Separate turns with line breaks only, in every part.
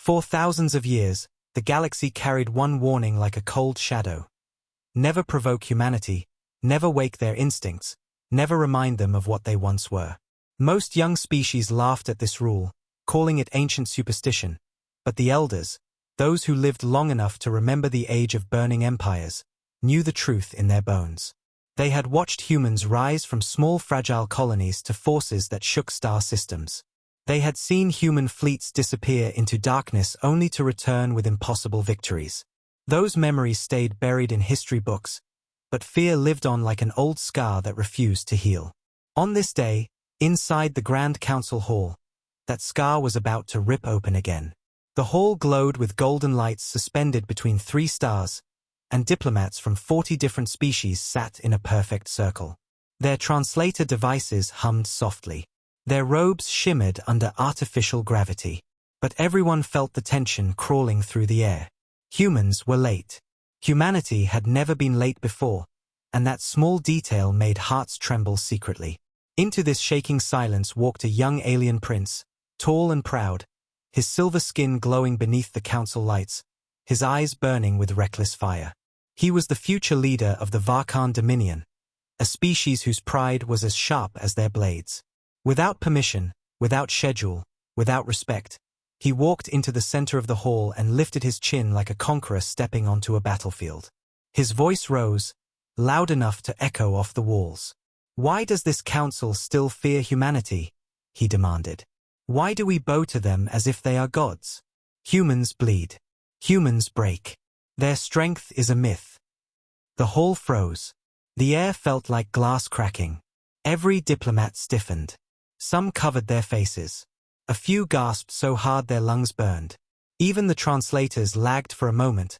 For thousands of years, the galaxy carried one warning like a cold shadow. Never provoke humanity, never wake their instincts, never remind them of what they once were. Most young species laughed at this rule, calling it ancient superstition, but the elders, those who lived long enough to remember the age of burning empires, knew the truth in their bones. They had watched humans rise from small fragile colonies to forces that shook star systems. They had seen human fleets disappear into darkness only to return with impossible victories. Those memories stayed buried in history books, but fear lived on like an old scar that refused to heal. On this day, inside the Grand Council Hall, that scar was about to rip open again. The hall glowed with golden lights suspended between 3 stars, and diplomats from 40 different species sat in a perfect circle. Their translator devices hummed softly. Their robes shimmered under artificial gravity. But everyone felt the tension crawling through the air. Humans were late. Humanity had never been late before, and that small detail made hearts tremble secretly. Into this shaking silence walked a young alien prince, tall and proud, his silver skin glowing beneath the council lights, his eyes burning with reckless fire. He was the future leader of the Varkan Dominion, a species whose pride was as sharp as their blades. Without permission, without schedule, without respect, he walked into the center of the hall and lifted his chin like a conqueror stepping onto a battlefield. His voice rose, loud enough to echo off the walls. "Why does this council still fear humanity?" he demanded. "Why do we bow to them as if they are gods? Humans bleed. Humans break. Their strength is a myth." The hall froze. The air felt like glass cracking. Every diplomat stiffened. Some covered their faces. A few gasped so hard their lungs burned. Even the translators lagged for a moment,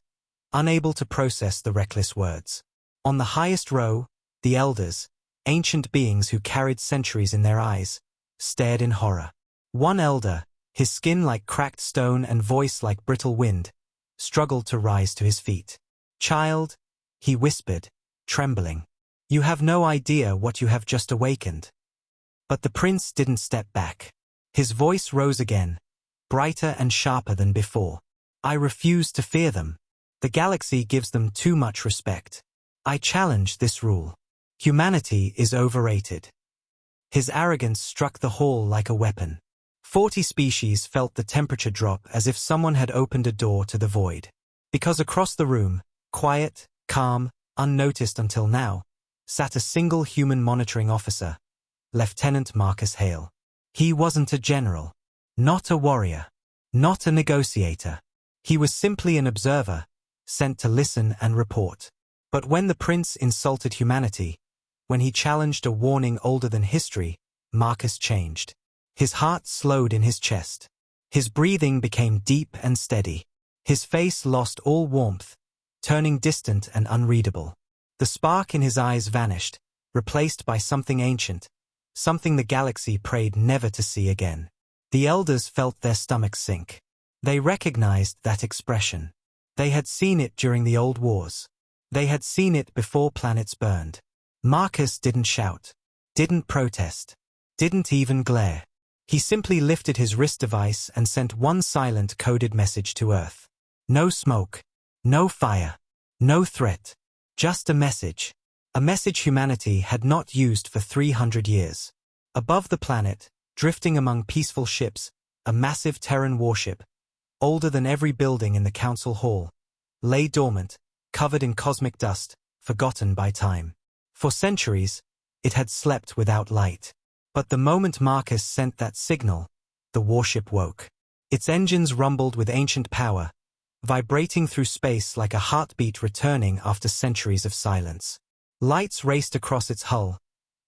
unable to process the reckless words. On the highest row, the elders, ancient beings who carried centuries in their eyes, stared in horror. One elder, his skin like cracked stone and voice like brittle wind, struggled to rise to his feet. "Child," he whispered, trembling, "you have no idea what you have just awakened." But the prince didn't step back. His voice rose again, brighter and sharper than before. "I refuse to fear them. The galaxy gives them too much respect. I challenge this rule. Humanity is overrated." His arrogance struck the hall like a weapon. 40 species felt the temperature drop as if someone had opened a door to the void. Because across the room, quiet, calm, unnoticed until now, sat a single human monitoring officer, Lieutenant Marcus Hale. He wasn't a general, not a warrior, not a negotiator. He was simply an observer, sent to listen and report. But when the prince insulted humanity, when he challenged a warning older than history, Marcus changed. His heart slowed in his chest. His breathing became deep and steady. His face lost all warmth, turning distant and unreadable. The spark in his eyes vanished, replaced by something ancient, something the galaxy prayed never to see again. The elders felt their stomachs sink. They recognized that expression. They had seen it during the old wars. They had seen it before planets burned. Marcus didn't shout, didn't protest, didn't even glare. He simply lifted his wrist device and sent one silent coded message to Earth. No smoke, no fire, no threat, just a message. A message humanity had not used for 300 years. Above the planet, drifting among peaceful ships, a massive Terran warship, older than every building in the council hall, lay dormant, covered in cosmic dust, forgotten by time. For centuries, it had slept without light. But the moment Marcus sent that signal, the warship woke. Its engines rumbled with ancient power, vibrating through space like a heartbeat returning after centuries of silence. Lights raced across its hull,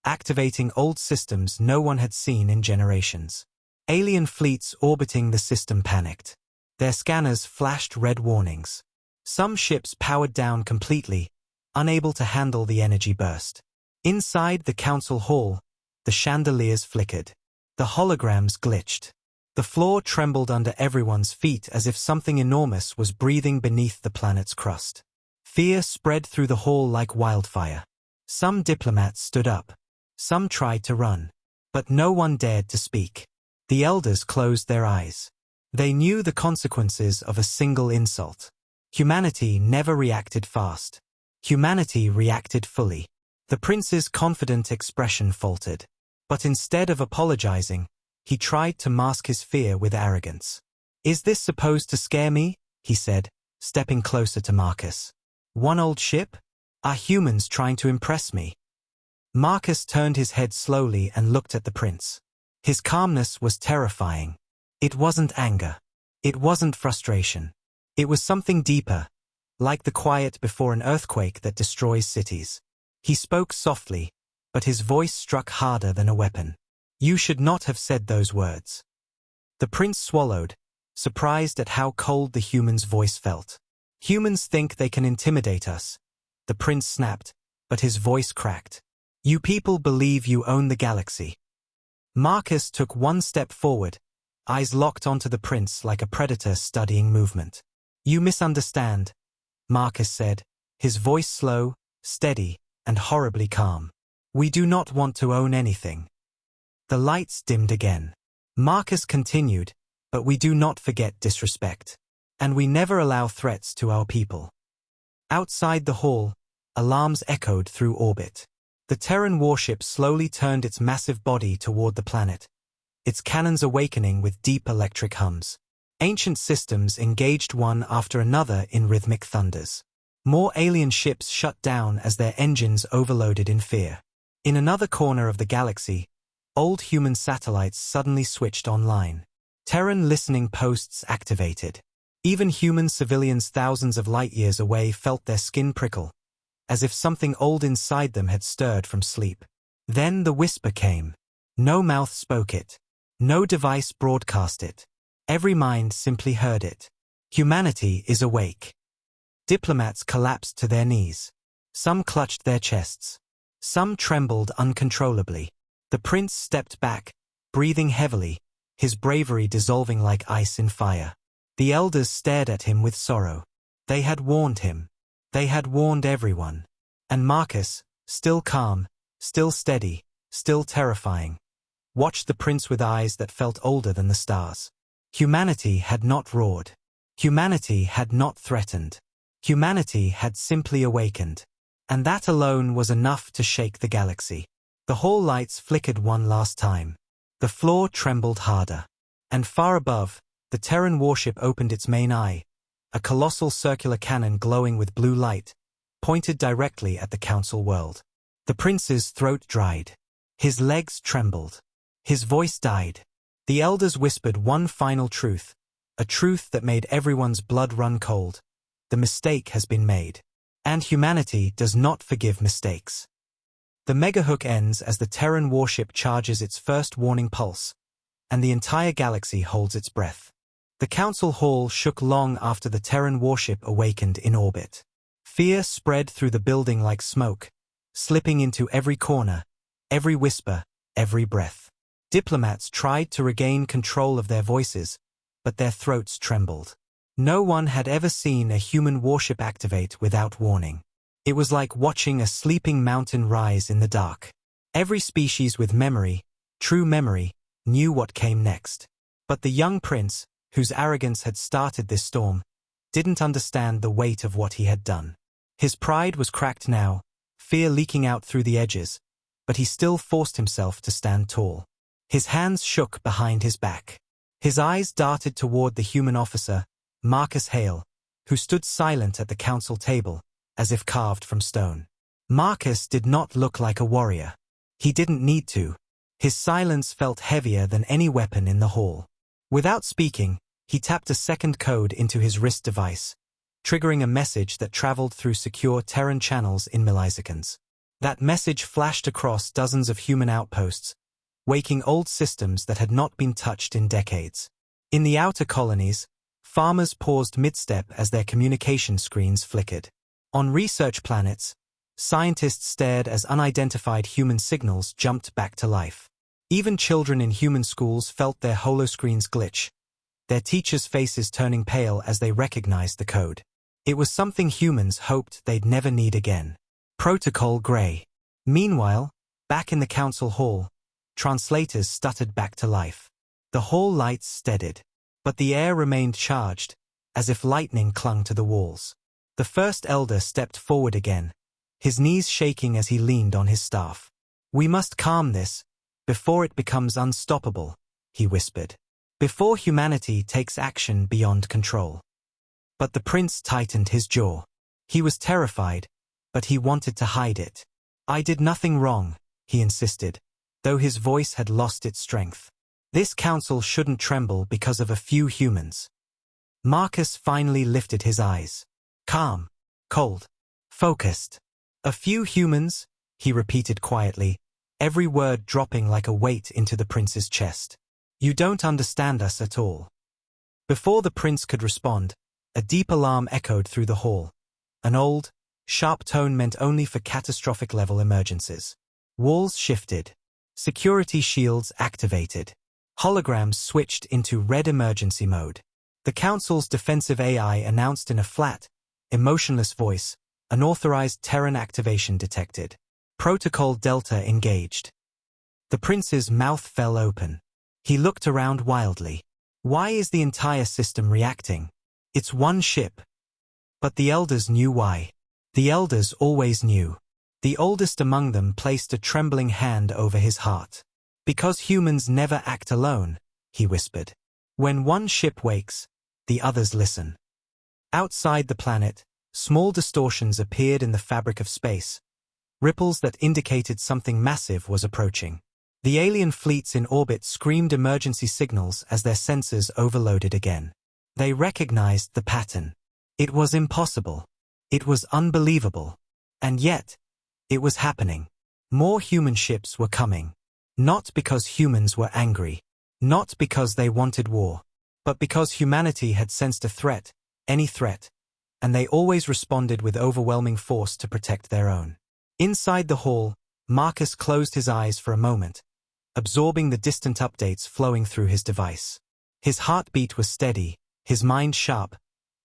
activating old systems no one had seen in generations. Alien fleets orbiting the system panicked. Their scanners flashed red warnings. Some ships powered down completely, unable to handle the energy burst. Inside the council hall, the chandeliers flickered. The holograms glitched. The floor trembled under everyone's feet as if something enormous was breathing beneath the planet's crust. Fear spread through the hall like wildfire. Some diplomats stood up. Some tried to run. But no one dared to speak. The elders closed their eyes. They knew the consequences of a single insult. Humanity never reacted fast. Humanity reacted fully. The prince's confident expression faltered. But instead of apologizing, he tried to mask his fear with arrogance. "Is this supposed to scare me?" he said, stepping closer to Marcus. "One old ship? Are humans trying to impress me?" Marcus turned his head slowly and looked at the prince. His calmness was terrifying. It wasn't anger. It wasn't frustration. It was something deeper, like the quiet before an earthquake that destroys cities. He spoke softly, but his voice struck harder than a weapon. "You should not have said those words." The prince swallowed, surprised at how cold the human's voice felt. "Humans think they can intimidate us," the prince snapped, but his voice cracked. "You people believe you own the galaxy." Marcus took one step forward, eyes locked onto the prince like a predator studying movement. "You misunderstand," Marcus said, his voice slow, steady, and horribly calm. "We do not want to own anything." The lights dimmed again. Marcus continued, "But we do not forget disrespect. And we never allow threats to our people." Outside the hall, alarms echoed through orbit. The Terran warship slowly turned its massive body toward the planet, its cannons awakening with deep electric hums. Ancient systems engaged one after another in rhythmic thunders. More alien ships shut down as their engines overloaded in fear. In another corner of the galaxy, old human satellites suddenly switched online. Terran listening posts activated. Even human civilians thousands of light-years away felt their skin prickle, as if something old inside them had stirred from sleep. Then the whisper came. No mouth spoke it. No device broadcast it. Every mind simply heard it. Humanity is awake. Diplomats collapsed to their knees. Some clutched their chests. Some trembled uncontrollably. The prince stepped back, breathing heavily, his bravery dissolving like ice in fire. The elders stared at him with sorrow. They had warned him. They had warned everyone. And Marcus, still calm, still steady, still terrifying, watched the prince with eyes that felt older than the stars. Humanity had not roared. Humanity had not threatened. Humanity had simply awakened. And that alone was enough to shake the galaxy. The hall lights flickered one last time. The floor trembled harder. And far above, the Terran warship opened its main eye, a colossal circular cannon glowing with blue light, pointed directly at the council world. The prince's throat dried. His legs trembled. His voice died. The elders whispered one final truth, a truth that made everyone's blood run cold. The mistake has been made. And humanity does not forgive mistakes. The megahook ends as the Terran warship charges its first warning pulse, and the entire galaxy holds its breath. The council hall shook long after the Terran warship awakened in orbit. Fear spread through the building like smoke, slipping into every corner, every whisper, every breath. Diplomats tried to regain control of their voices, but their throats trembled. No one had ever seen a human warship activate without warning. It was like watching a sleeping mountain rise in the dark. Every species with memory, true memory, knew what came next. But the young prince, whose arrogance had started this storm, didn't understand the weight of what he had done. His pride was cracked now, fear leaking out through the edges, but he still forced himself to stand tall. His hands shook behind his back. His eyes darted toward the human officer, Marcus Hale, who stood silent at the council table, as if carved from stone. Marcus did not look like a warrior. He didn't need to. His silence felt heavier than any weapon in the hall. Without speaking, he tapped a second code into his wrist device, triggering a message that traveled through secure Terran channels in milliseconds. That message flashed across dozens of human outposts, waking old systems that had not been touched in decades. In the outer colonies, farmers paused mid-step as their communication screens flickered. On research planets, scientists stared as unidentified human signals jumped back to life. Even children in human schools felt their holoscreens glitch, their teachers' faces turning pale as they recognized the code. It was something humans hoped they'd never need again. Protocol Gray. Meanwhile, back in the council hall, translators stuttered back to life. The hall lights steadied. but the air remained charged, as if lightning clung to the walls. The first elder stepped forward again, his knees shaking as he leaned on his staff. "We must calm this, before it becomes unstoppable," he whispered. "Before humanity takes action beyond control." But the prince tightened his jaw. He was terrified, but he wanted to hide it. "I did nothing wrong," he insisted, though his voice had lost its strength. "This council shouldn't tremble because of a few humans." Marcus finally lifted his eyes. Calm, cold, focused. "A few humans," he repeated quietly, every word dropping like a weight into the prince's chest. "You don't understand us at all." Before the prince could respond, a deep alarm echoed through the hall. An old, sharp tone meant only for catastrophic-level emergencies. Walls shifted. Security shields activated. Holograms switched into red emergency mode. The council's defensive AI announced in a flat, emotionless voice, "Unauthorized Terran activation detected. Protocol Delta engaged." The prince's mouth fell open. He looked around wildly. Why is the entire system reacting? It's one ship. But the elders knew why. The elders always knew. The oldest among them placed a trembling hand over his heart. "Because humans never act alone," he whispered. "When one ship wakes, the others listen." Outside the planet, small distortions appeared in the fabric of space, ripples that indicated something massive was approaching. The alien fleets in orbit screamed emergency signals as their sensors overloaded again. They recognized the pattern. It was impossible. It was unbelievable. And yet, it was happening. More human ships were coming. Not because humans were angry. Not because they wanted war. But because humanity had sensed a threat, any threat, and they always responded with overwhelming force to protect their own. Inside the hall, Marcus closed his eyes for a moment, absorbing the distant updates flowing through his device. His heartbeat was steady, his mind sharp,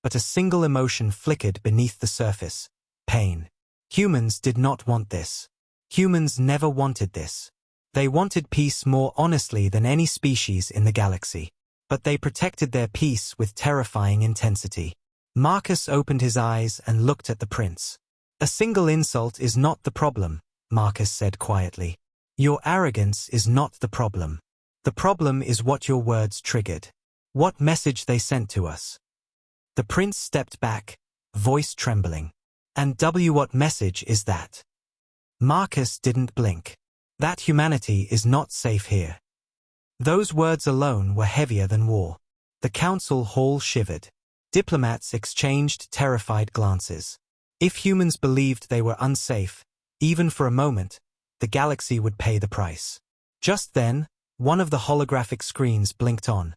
but a single emotion flickered beneath the surface: pain. Humans did not want this. Humans never wanted this. They wanted peace more honestly than any species in the galaxy. But they protected their peace with terrifying intensity. Marcus opened his eyes and looked at the prince. "A single insult is not the problem," Marcus said quietly. "Your arrogance is not the problem. The problem is what your words triggered. What message they sent to us." The prince stepped back, voice trembling. "And what message is that?" Marcus didn't blink. "That humanity is not safe here." Those words alone were heavier than war. The council hall shivered. Diplomats exchanged terrified glances. If humans believed they were unsafe, even for a moment, the galaxy would pay the price. Just then, one of the holographic screens blinked on,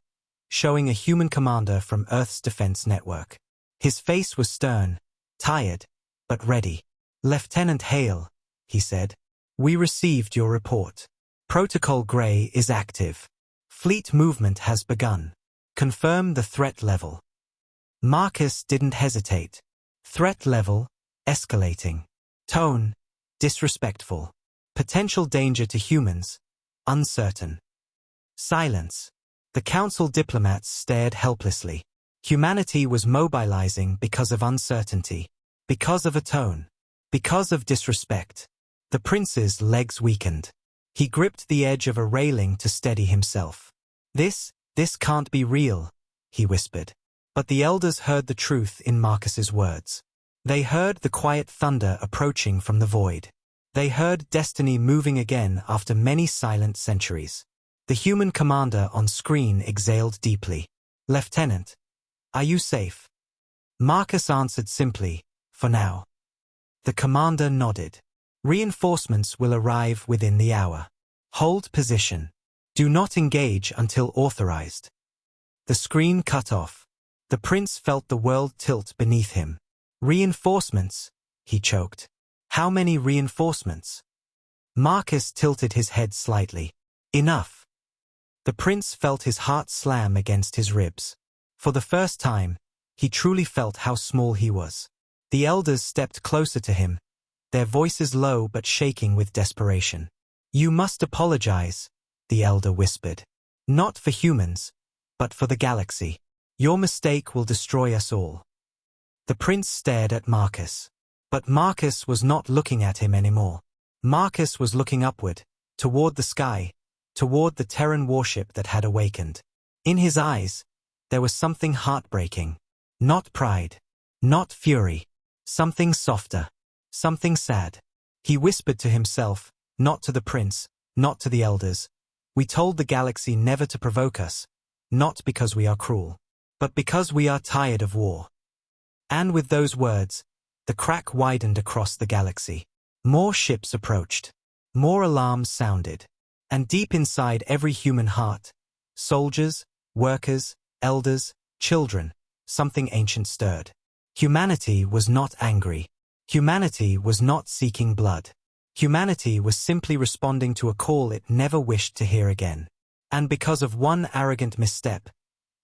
showing a human commander from Earth's defense network. His face was stern, tired, but ready. "Lieutenant Hale," he said, "we received your report. Protocol Gray is active. Fleet movement has begun. Confirm the threat level." Marcus didn't hesitate. Threat level, escalating. Tone, disrespectful. Potential danger to humans, uncertain. Silence. The council diplomats stared helplessly. Humanity was mobilizing because of uncertainty, because of a tone, because of disrespect. The prince's legs weakened. He gripped the edge of a railing to steady himself. This can't be real," he whispered. But the elders heard the truth in Marcus's words. They heard the quiet thunder approaching from the void. They heard destiny moving again after many silent centuries. The human commander on screen exhaled deeply. "Lieutenant, are you safe?" Marcus answered simply, "For now." The commander nodded. "Reinforcements will arrive within the hour. Hold position. Do not engage until authorized." The screen cut off. The prince felt the world tilt beneath him. "Reinforcements," he choked. "How many reinforcements?" Marcus tilted his head slightly. "Enough." The prince felt his heart slam against his ribs. For the first time, he truly felt how small he was. The elders stepped closer to him, their voices low but shaking with desperation. "You must apologize," the elder whispered. "Not for humans, but for the galaxy. Your mistake will destroy us all. The prince stared at Marcus. But Marcus was not looking at him anymore. Marcus was looking upward, toward the sky, toward the Terran warship that had awakened. In his eyes, there was something heartbreaking. Not pride. Not fury. Something softer. Something sad. He whispered to himself, not to the prince, not to the elders. We told the galaxy never to provoke us, not because we are cruel, but because we are tired of war. And with those words, the crack widened across the galaxy. More ships approached. More alarms sounded. And deep inside every human heart, soldiers, workers, elders, children, something ancient stirred. Humanity was not angry. Humanity was not seeking blood. Humanity was simply responding to a call it never wished to hear again. And because of one arrogant misstep,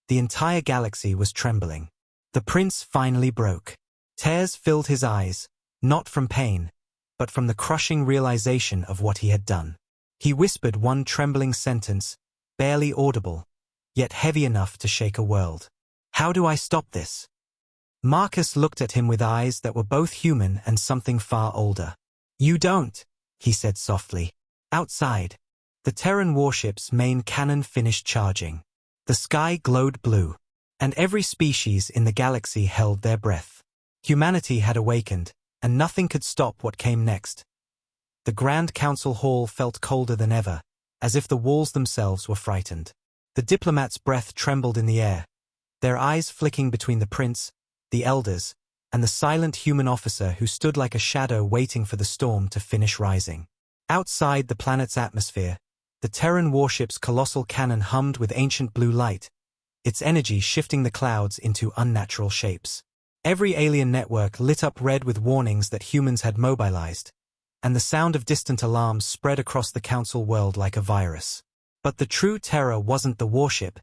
the entire galaxy was trembling. The prince finally broke. Tears filled his eyes, not from pain, but from the crushing realization of what he had done. He whispered one trembling sentence, barely audible, yet heavy enough to shake a world. How do I stop this? Marcus looked at him with eyes that were both human and something far older. You don't, he said softly. Outside, the Terran warship's main cannon finished charging. The sky glowed blue, and every species in the galaxy held their breath. Humanity had awakened, and nothing could stop what came next. The Grand Council Hall felt colder than ever, as if the walls themselves were frightened. The diplomats' breath trembled in the air, their eyes flicking between the prince, the elders, and the silent human officer who stood like a shadow waiting for the storm to finish rising. Outside the planet's atmosphere, the Terran warship's colossal cannon hummed with ancient blue light, its energy shifting the clouds into unnatural shapes. Every alien network lit up red with warnings that humans had mobilized, and the sound of distant alarms spread across the council world like a virus. But the true terror wasn't the warship,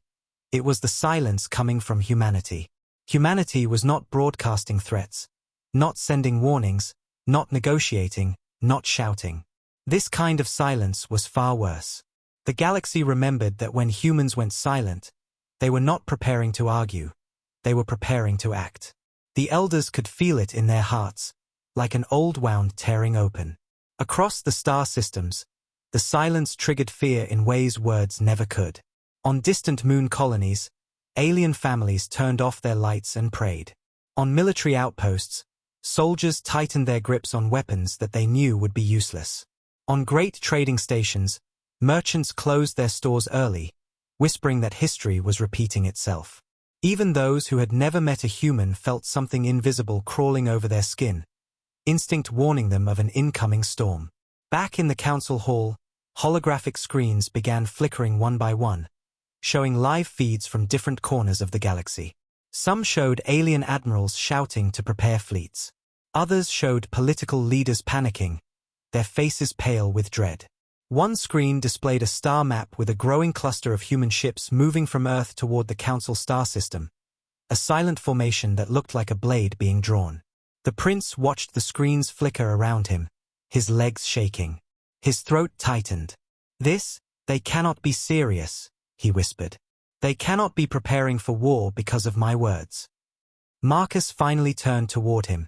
it was the silence coming from humanity. Humanity was not broadcasting threats, not sending warnings, not negotiating, not shouting. This kind of silence was far worse. The galaxy remembered that when humans went silent, they were not preparing to argue, they were preparing to act. The elders could feel it in their hearts, like an old wound tearing open. Across the star systems, the silence triggered fear in ways words never could. On distant moon colonies, alien families turned off their lights and prayed. On military outposts, soldiers tightened their grips on weapons that they knew would be useless. On great trading stations, merchants closed their stores early, whispering that history was repeating itself. Even those who had never met a human felt something invisible crawling over their skin, instinct warning them of an incoming storm. Back in the council hall, holographic screens began flickering one by one, showing live feeds from different corners of the galaxy. Some showed alien admirals shouting to prepare fleets. Others showed political leaders panicking, their faces pale with dread. One screen displayed a star map with a growing cluster of human ships moving from Earth toward the Council star system, a silent formation that looked like a blade being drawn. The prince watched the screens flicker around him, his legs shaking. His throat tightened. They cannot be serious, he whispered. They cannot be preparing for war because of my words. Marcus finally turned toward him,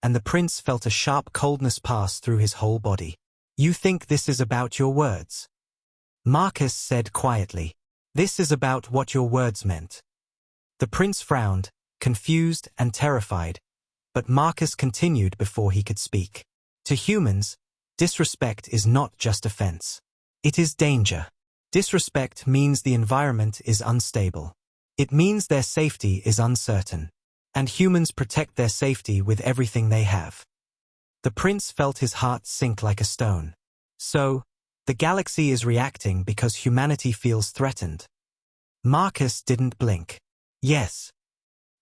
and the prince felt a sharp coldness pass through his whole body. You think this is about your words? Marcus said quietly. This is about what your words meant. The prince frowned, confused and terrified, but Marcus continued before he could speak. To humans, disrespect is not just offense. It is danger. Disrespect means the environment is unstable. It means their safety is uncertain. And humans protect their safety with everything they have. The prince felt his heart sink like a stone. So, the galaxy is reacting because humanity feels threatened. Marcus didn't blink. Yes.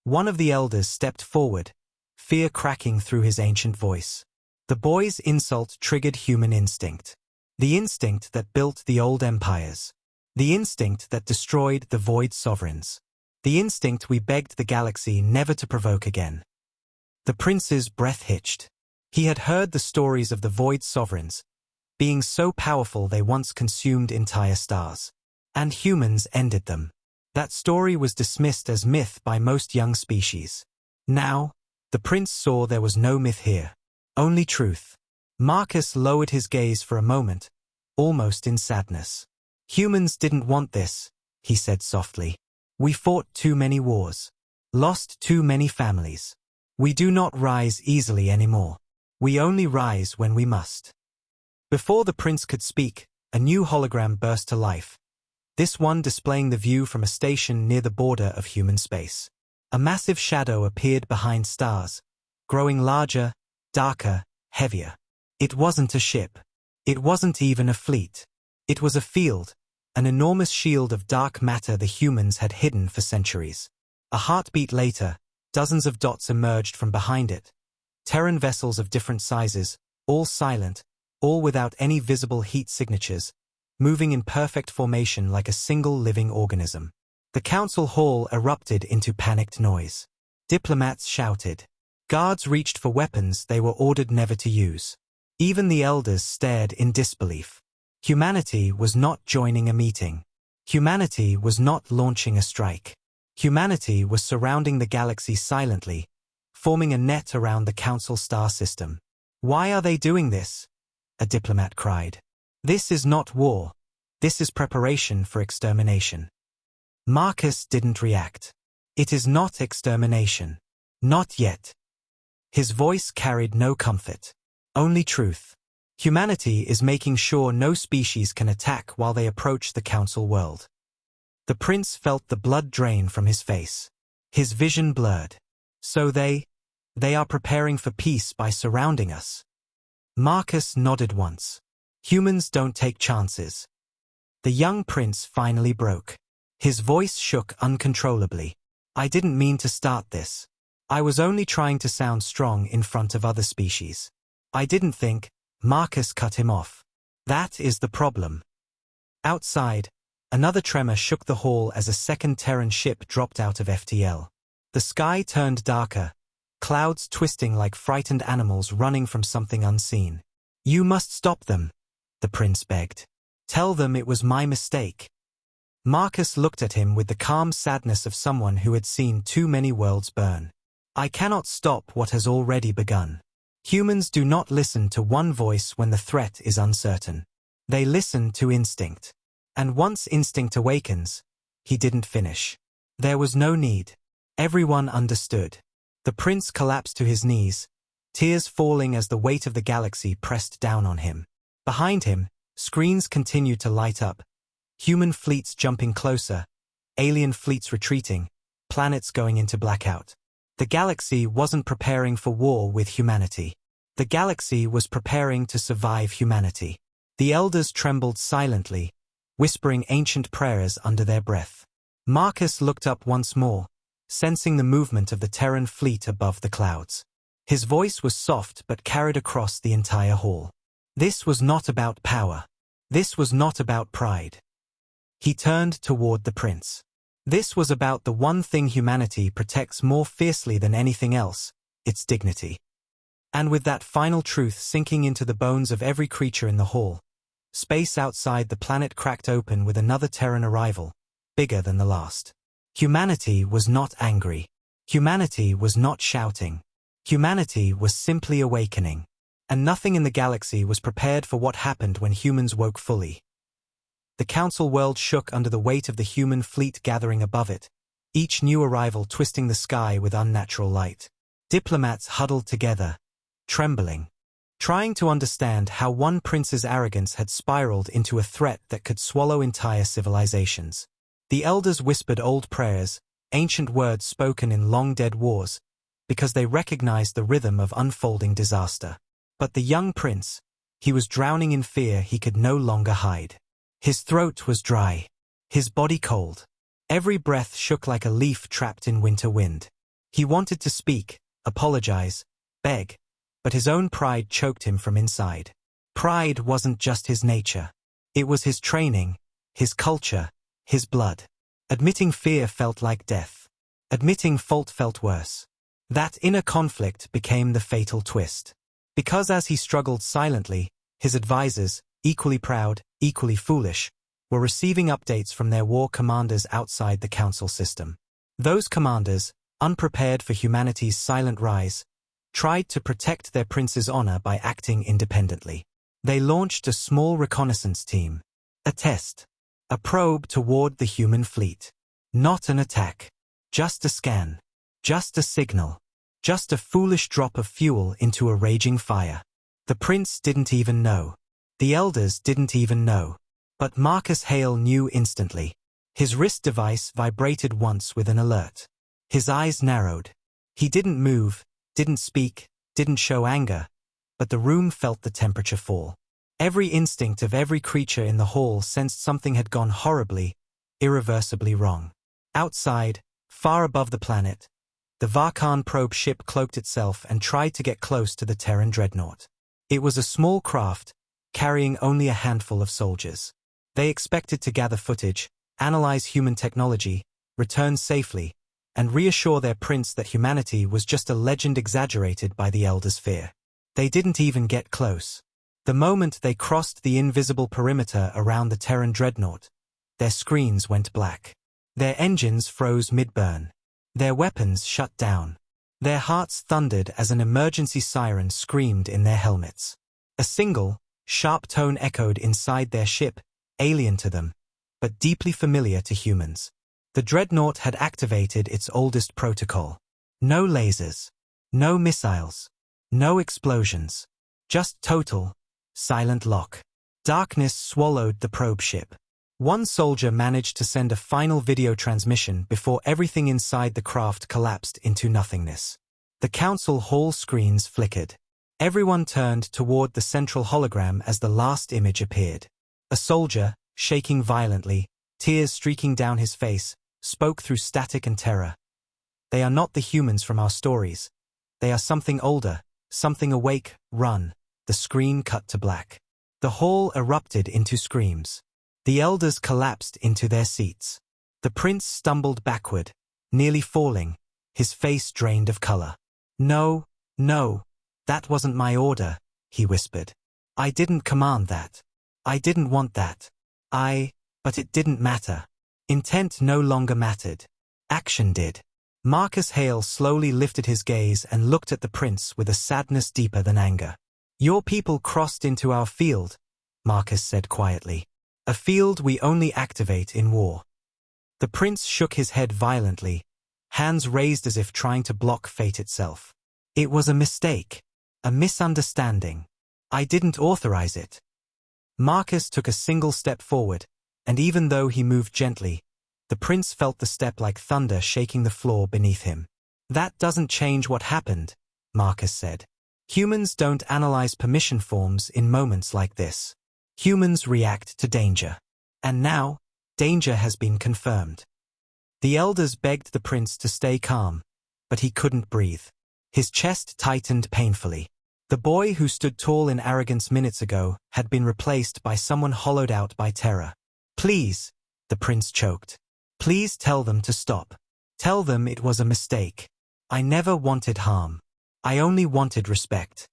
One of the elders stepped forward, fear cracking through his ancient voice. The boy's insult triggered human instinct. The instinct that built the old empires. The instinct that destroyed the void sovereigns. The instinct we begged the galaxy never to provoke again. The prince's breath hitched. He had heard the stories of the void sovereigns, being so powerful they once consumed entire stars. And humans ended them. That story was dismissed as myth by most young species. Now, the prince saw there was no myth here. Only truth. Marcus lowered his gaze for a moment, almost in sadness. Humans didn't want this, he said softly. We fought too many wars. Lost too many families. We do not rise easily anymore. We only rise when we must. Before the prince could speak, a new hologram burst to life. This one displaying the view from a station near the border of human space. A massive shadow appeared behind stars, growing larger, darker, heavier. It wasn't a ship. It wasn't even a fleet. It was a field, an enormous shield of dark matter the humans had hidden for centuries. A heartbeat later, dozens of dots emerged from behind it. Terran vessels of different sizes, all silent, all without any visible heat signatures, moving in perfect formation like a single living organism. The council hall erupted into panicked noise. Diplomats shouted. Guards reached for weapons they were ordered never to use. Even the elders stared in disbelief. Humanity was not joining a meeting. Humanity was not launching a strike. Humanity was surrounding the galaxy silently, forming a net around the council star system. Why are they doing this? A diplomat cried. This is not war. This is preparation for extermination. Marcus didn't react. It is not extermination. Not yet. His voice carried no comfort. Only truth. Humanity is making sure no species can attack while they approach the council world. The prince felt the blood drain from his face. His vision blurred. So they are preparing for peace by surrounding us. Marcus nodded once. Humans don't take chances. The young prince finally broke. His voice shook uncontrollably. I didn't mean to start this. I was only trying to sound strong in front of other species. I didn't think. Marcus cut him off. That is the problem. Outside, another tremor shook the hall as a second Terran ship dropped out of FTL. The sky turned darker, clouds twisting like frightened animals running from something unseen. You must stop them, the prince begged. Tell them it was my mistake. Marcus looked at him with the calm sadness of someone who had seen too many worlds burn. I cannot stop what has already begun. Humans do not listen to one voice when the threat is uncertain. They listen to instinct. And once instinct awakens, he didn't finish. There was no need. Everyone understood. The prince collapsed to his knees, tears falling as the weight of the galaxy pressed down on him. Behind him, screens continued to light up. Human fleets jumping closer, alien fleets retreating, planets going into blackout. The galaxy wasn't preparing for war with humanity. The galaxy was preparing to survive humanity. The elders trembled silently, whispering ancient prayers under their breath. Marcus looked up once more, sensing the movement of the Terran fleet above the clouds. His voice was soft but carried across the entire hall. This was not about power. This was not about pride. He turned toward the prince. This was about the one thing humanity protects more fiercely than anything else, its dignity. And with that final truth sinking into the bones of every creature in the hall, space outside the planet cracked open with another Terran arrival, bigger than the last. Humanity was not angry. Humanity was not shouting. Humanity was simply awakening. And nothing in the galaxy was prepared for what happened when humans woke fully. The council world shook under the weight of the human fleet gathering above it, each new arrival twisting the sky with unnatural light. Diplomats huddled together, trembling, trying to understand how one prince's arrogance had spiraled into a threat that could swallow entire civilizations. The elders whispered old prayers, ancient words spoken in long-dead wars, because they recognized the rhythm of unfolding disaster. But the young prince, he was drowning in fear he could no longer hide. His throat was dry, his body cold. Every breath shook like a leaf trapped in winter wind. He wanted to speak, apologize, beg, but his own pride choked him from inside. Pride wasn't just his nature. It was his training, his culture, his blood. Admitting fear felt like death. Admitting fault felt worse. That inner conflict became the fatal twist. Because as he struggled silently, his advisors, equally proud, equally foolish, were receiving updates from their war commanders outside the council system. Those commanders, unprepared for humanity's silent rise, tried to protect their prince's honor by acting independently. They launched a small reconnaissance team. A test. A probe toward the human fleet. Not an attack. Just a scan. Just a signal. Just a foolish drop of fuel into a raging fire. The prince didn't even know. The elders didn't even know. But Marcus Hale knew instantly. His wrist device vibrated once with an alert. His eyes narrowed. He didn't move, didn't speak, didn't show anger, but the room felt the temperature fall. Every instinct of every creature in the hall sensed something had gone horribly, irreversibly wrong. Outside, far above the planet, the Varkan probe ship cloaked itself and tried to get close to the Terran dreadnought. It was a small craft, carrying only a handful of soldiers. They expected to gather footage, analyze human technology, return safely, and reassure their prince that humanity was just a legend exaggerated by the elders' fear. They didn't even get close. The moment they crossed the invisible perimeter around the Terran dreadnought, their screens went black. Their engines froze mid-burn. Their weapons shut down. Their hearts thundered as an emergency siren screamed in their helmets. A single, sharp tone echoed inside their ship, alien to them, but deeply familiar to humans. The dreadnought had activated its oldest protocol. No lasers. No missiles. No explosions. Just total, silent lock. Darkness swallowed the probe ship. One soldier managed to send a final video transmission before everything inside the craft collapsed into nothingness. The council hall screens flickered. Everyone turned toward the central hologram as the last image appeared. A soldier, shaking violently, tears streaking down his face, spoke through static and terror. They are not the humans from our stories. They are something older, something awake. Run. The screen cut to black. The hall erupted into screams. The elders collapsed into their seats. The prince stumbled backward, nearly falling, his face drained of color. No, no, that wasn't my order, he whispered. I didn't command that. I didn't want that. But it didn't matter. Intent no longer mattered. Action did. Marcus Hale slowly lifted his gaze and looked at the prince with a sadness deeper than anger. Your people crossed into our field, Marcus said quietly. A field we only activate in war. The prince shook his head violently, hands raised as if trying to block fate itself. It was a mistake. A misunderstanding. I didn't authorize it. Marcus took a single step forward, and even though he moved gently, the prince felt the step like thunder shaking the floor beneath him. That doesn't change what happened, Marcus said. Humans don't analyze permission forms in moments like this. Humans react to danger. And now, danger has been confirmed. The elders begged the prince to stay calm, but he couldn't breathe. His chest tightened painfully. The boy who stood tall in arrogance minutes ago had been replaced by someone hollowed out by terror. Please, the prince choked. Please tell them to stop. Tell them it was a mistake. I never wanted harm. I only wanted respect.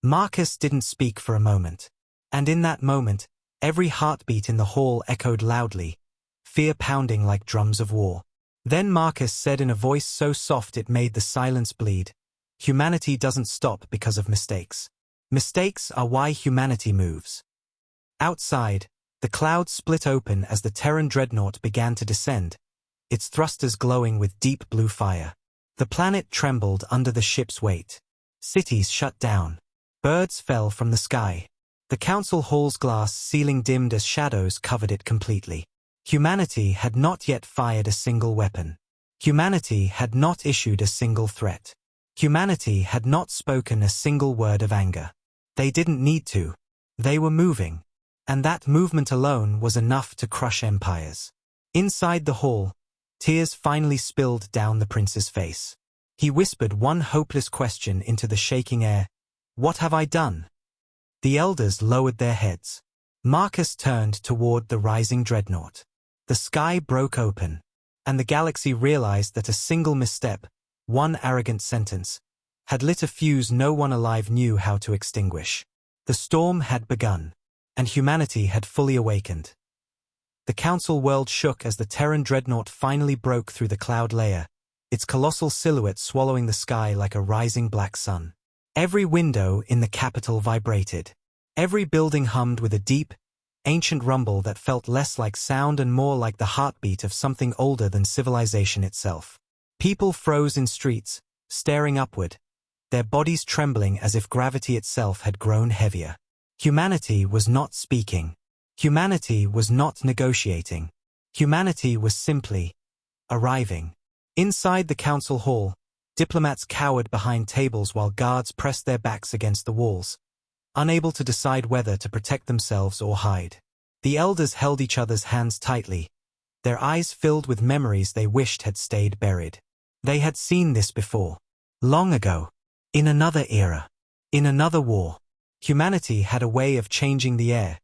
Marcus didn't speak for a moment. And in that moment, every heartbeat in the hall echoed loudly, fear pounding like drums of war. Then Marcus said in a voice so soft it made the silence bleed, humanity doesn't stop because of mistakes. Mistakes are why humanity moves. Outside, the clouds split open as the Terran dreadnought began to descend, its thrusters glowing with deep blue fire. The planet trembled under the ship's weight. Cities shut down. Birds fell from the sky. The council hall's glass ceiling dimmed as shadows covered it completely. Humanity had not yet fired a single weapon. Humanity had not issued a single threat. Humanity had not spoken a single word of anger. They didn't need to. They were moving. And that movement alone was enough to crush empires. Inside the hall, tears finally spilled down the prince's face. He whispered one hopeless question into the shaking air. What have I done? The elders lowered their heads. Marcus turned toward the rising dreadnought. The sky broke open, and the galaxy realized that a single misstep, one arrogant sentence, had lit a fuse no one alive knew how to extinguish. The storm had begun, and humanity had fully awakened. The Council world shook as the Terran dreadnought finally broke through the cloud layer, its colossal silhouette swallowing the sky like a rising black sun. Every window in the capital vibrated. Every building hummed with a deep, ancient rumble that felt less like sound and more like the heartbeat of something older than civilization itself. People froze in streets, staring upward, their bodies trembling as if gravity itself had grown heavier. Humanity was not speaking. Humanity was not negotiating. Humanity was simply arriving. Inside the council hall, diplomats cowered behind tables while guards pressed their backs against the walls, unable to decide whether to protect themselves or hide. The elders held each other's hands tightly, their eyes filled with memories they wished had stayed buried. They had seen this before. Long ago. In another era. In another war. Humanity had a way of changing the air,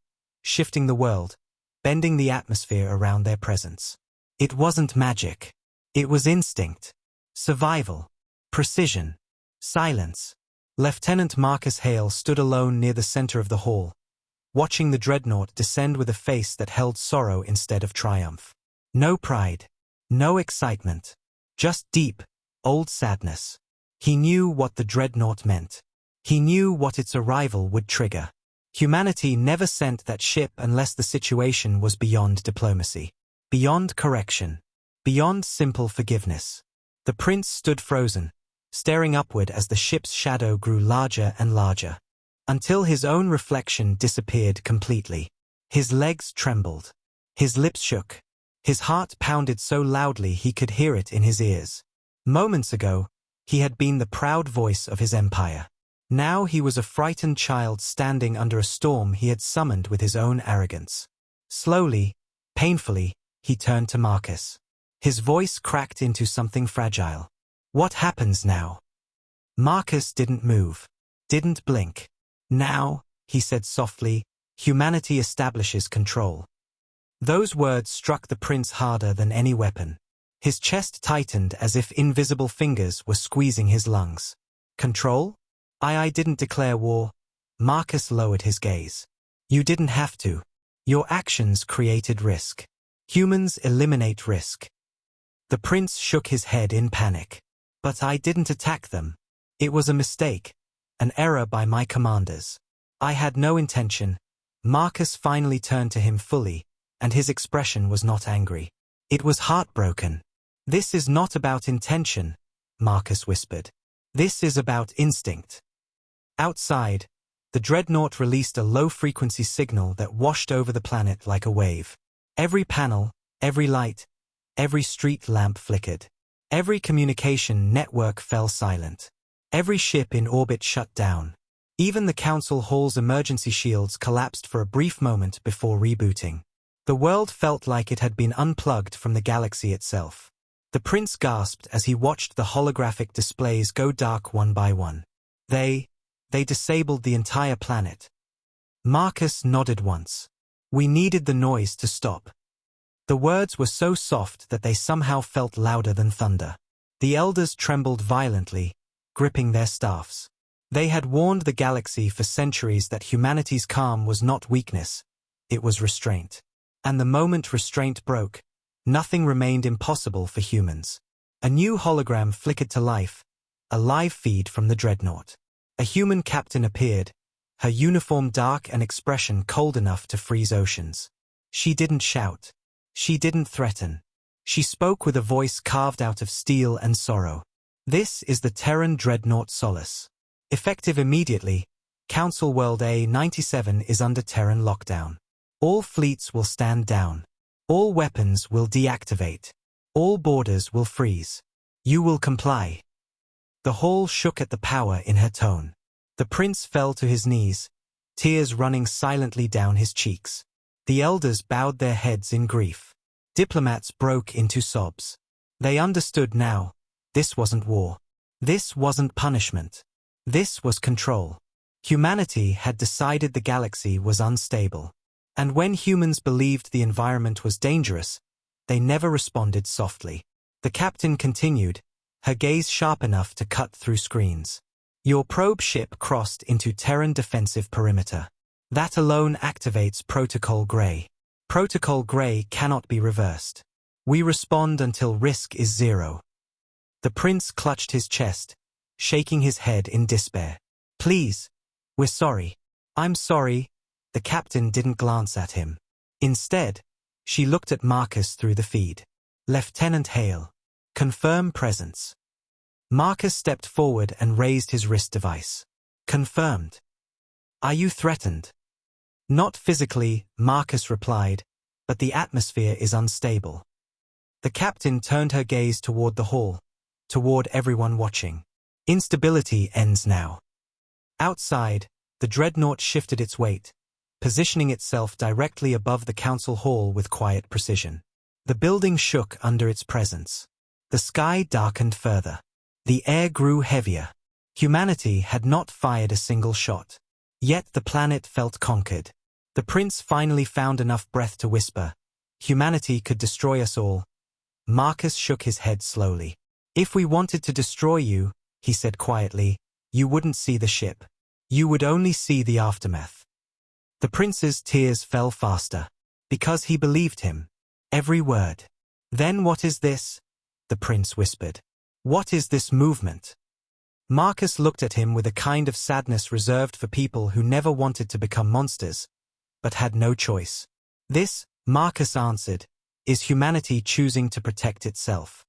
shifting the world, bending the atmosphere around their presence. It wasn't magic. It was instinct. Survival. Precision. Silence. Lieutenant Marcus Hale stood alone near the center of the hall, watching the dreadnought descend with a face that held sorrow instead of triumph. No pride. No excitement. Just deep, old sadness. He knew what the dreadnought meant. He knew what its arrival would trigger. Humanity never sent that ship unless the situation was beyond diplomacy, beyond correction, beyond simple forgiveness. The prince stood frozen, staring upward as the ship's shadow grew larger and larger, until his own reflection disappeared completely. His legs trembled. His lips shook. His heart pounded so loudly he could hear it in his ears. Moments ago, he had been the proud voice of his empire. Now he was a frightened child standing under a storm he had summoned with his own arrogance. Slowly, painfully, he turned to Marcus. His voice cracked into something fragile. What happens now? Marcus didn't move, didn't blink. Now, he said softly, humanity establishes control. Those words struck the prince harder than any weapon. His chest tightened as if invisible fingers were squeezing his lungs. Control? I didn't declare war. Marcus lowered his gaze. You didn't have to. Your actions created risk. Humans eliminate risk. The prince shook his head in panic. But I didn't attack them. It was a mistake. An error by my commanders. I had no intention. Marcus finally turned to him fully, and his expression was not angry. It was heartbroken. This is not about intention, Marcus whispered. This is about instinct. Outside, the dreadnought released a low-frequency signal that washed over the planet like a wave. Every panel, every light, every street lamp flickered. Every communication network fell silent. Every ship in orbit shut down. Even the council hall's emergency shields collapsed for a brief moment before rebooting. The world felt like it had been unplugged from the galaxy itself. The prince gasped as he watched the holographic displays go dark one by one. They disabled the entire planet. Marcus nodded once. We needed the noise to stop. The words were so soft that they somehow felt louder than thunder. The elders trembled violently, gripping their staffs. They had warned the galaxy for centuries that humanity's calm was not weakness, it was restraint. And the moment restraint broke, nothing remained impossible for humans. A new hologram flickered to life, a live feed from the dreadnought. A human captain appeared, her uniform dark and expression cold enough to freeze oceans. She didn't shout. She didn't threaten. She spoke with a voice carved out of steel and sorrow. This is the Terran dreadnought Solace. Effective immediately, Council World A-97 is under Terran lockdown. All fleets will stand down. All weapons will deactivate. All borders will freeze. You will comply. The hall shook at the power in her tone. The prince fell to his knees, tears running silently down his cheeks. The elders bowed their heads in grief. Diplomats broke into sobs. They understood now. This wasn't war. This wasn't punishment. This was control. Humanity had decided the galaxy was unstable. And when humans believed the environment was dangerous, they never responded softly. The captain continued, her gaze sharp enough to cut through screens. Your probe ship crossed into Terran defensive perimeter. That alone activates Protocol Grey. Protocol Grey cannot be reversed. We respond until risk is zero. The prince clutched his chest, shaking his head in despair. Please, we're sorry. I'm sorry. The captain didn't glance at him. Instead, she looked at Marcus through the feed. Lieutenant Hale. Confirm presence. Marcus stepped forward and raised his wrist device. Confirmed. Are you threatened? Not physically, Marcus replied, but the atmosphere is unstable. The captain turned her gaze toward the hall, toward everyone watching. Instability ends now. Outside, the dreadnought shifted its weight, positioning itself directly above the council hall with quiet precision. The building shook under its presence. The sky darkened further. The air grew heavier. Humanity had not fired a single shot. Yet the planet felt conquered. The prince finally found enough breath to whisper, "Humanity could destroy us all." Marcus shook his head slowly. "If we wanted to destroy you," he said quietly, "you wouldn't see the ship. You would only see the aftermath." The prince's tears fell faster, because he believed him. Every word. "Then what is this?" the prince whispered. "What is this movement?" Marcus looked at him with a kind of sadness reserved for people who never wanted to become monsters, but had no choice. "This," Marcus answered, "is humanity choosing to protect itself."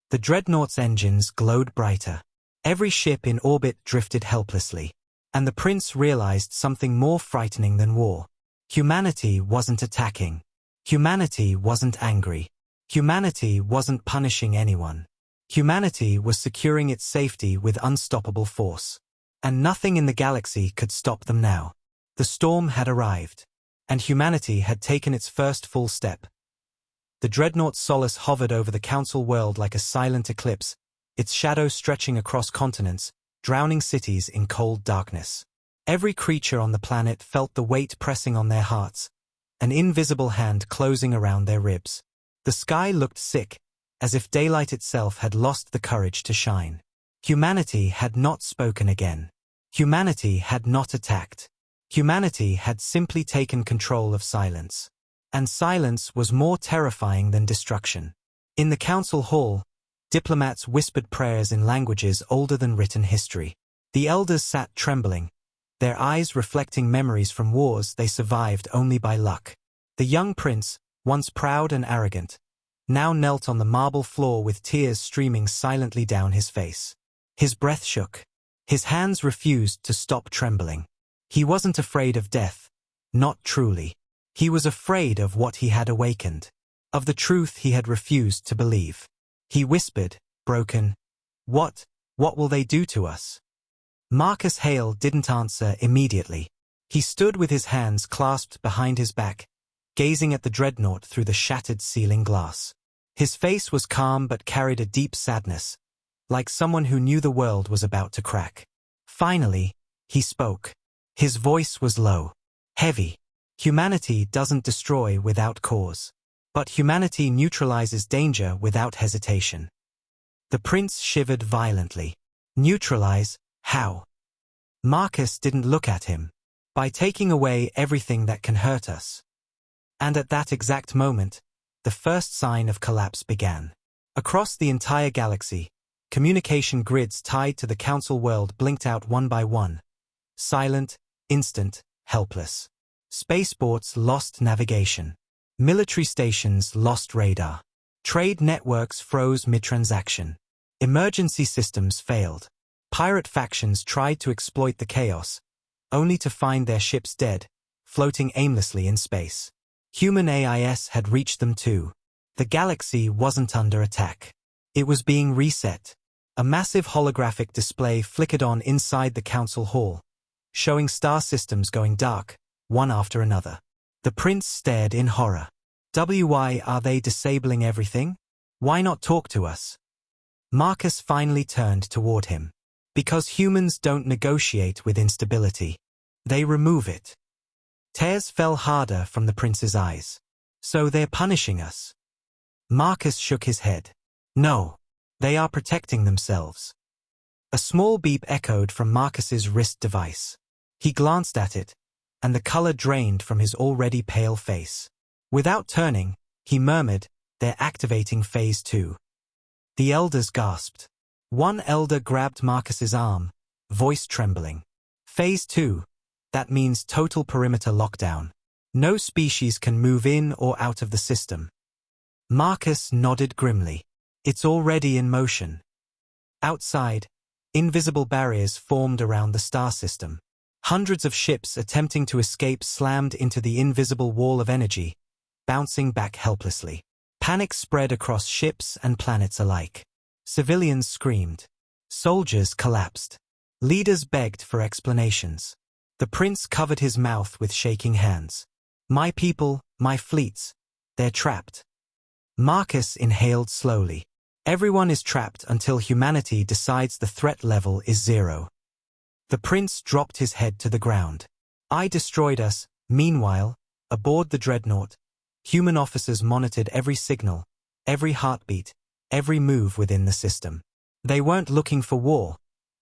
The dreadnought's engines glowed brighter. Every ship in orbit drifted helplessly. And the prince realized something more frightening than war. Humanity wasn't attacking. Humanity wasn't angry. Humanity wasn't punishing anyone. Humanity was securing its safety with unstoppable force. And nothing in the galaxy could stop them now. The storm had arrived. And humanity had taken its first full step. The dreadnought Solace hovered over the council world like a silent eclipse, its shadow stretching across continents, drowning cities in cold darkness. Every creature on the planet felt the weight pressing on their hearts, an invisible hand closing around their ribs. The sky looked sick, as if daylight itself had lost the courage to shine. Humanity had not spoken again. Humanity had not attacked. Humanity had simply taken control of silence. And silence was more terrifying than destruction. In the council hall, diplomats whispered prayers in languages older than written history. The elders sat trembling, their eyes reflecting memories from wars they survived only by luck. The young prince, once proud and arrogant, now knelt on the marble floor with tears streaming silently down his face. His breath shook. His hands refused to stop trembling. He wasn't afraid of death, not truly. He was afraid of what he had awakened, of the truth he had refused to believe. He whispered, broken, What will they do to us?" Marcus Hale didn't answer immediately. He stood with his hands clasped behind his back, gazing at the dreadnought through the shattered ceiling glass. His face was calm but carried a deep sadness, like someone who knew the world was about to crack. Finally, he spoke. His voice was low, heavy. "Humanity doesn't destroy without cause. But humanity neutralizes danger without hesitation." The prince shivered violently. Neutralize? How? Marcus didn't look at him. By taking away everything that can hurt us. And at that exact moment, the first sign of collapse began. Across the entire galaxy, communication grids tied to the council world blinked out one by one. Silent, instant, helpless. Spaceports lost navigation. Military stations lost radar. Trade networks froze mid-transaction. Emergency systems failed. Pirate factions tried to exploit the chaos, only to find their ships dead, floating aimlessly in space. Human AIS had reached them too. The galaxy wasn't under attack. It was being reset. A massive holographic display flickered on inside the council hall, showing star systems going dark, one after another. The prince stared in horror. Why are they disabling everything? Why not talk to us? Marcus finally turned toward him. Because humans don't negotiate with instability. They remove it. Tears fell harder from the prince's eyes. So they're punishing us. Marcus shook his head. No. They are protecting themselves. A small beep echoed from Marcus's wrist device. He glanced at it, and the color drained from his already pale face. Without turning, he murmured, "They're activating Phase 2. The elders gasped. One elder grabbed Marcus's arm, voice trembling. Phase 2. That means total perimeter lockdown. No species can move in or out of the system. Marcus nodded grimly. It's already in motion. Outside, invisible barriers formed around the star system. Hundreds of ships attempting to escape slammed into the invisible wall of energy, bouncing back helplessly. Panic spread across ships and planets alike. Civilians screamed. Soldiers collapsed. Leaders begged for explanations. The prince covered his mouth with shaking hands. My people, my fleets, they're trapped. Marcus inhaled slowly. Everyone is trapped until humanity decides the threat level is 0. The prince dropped his head to the ground. I destroyed us. Meanwhile, aboard the dreadnought, human officers monitored every signal, every heartbeat, every move within the system. They weren't looking for war.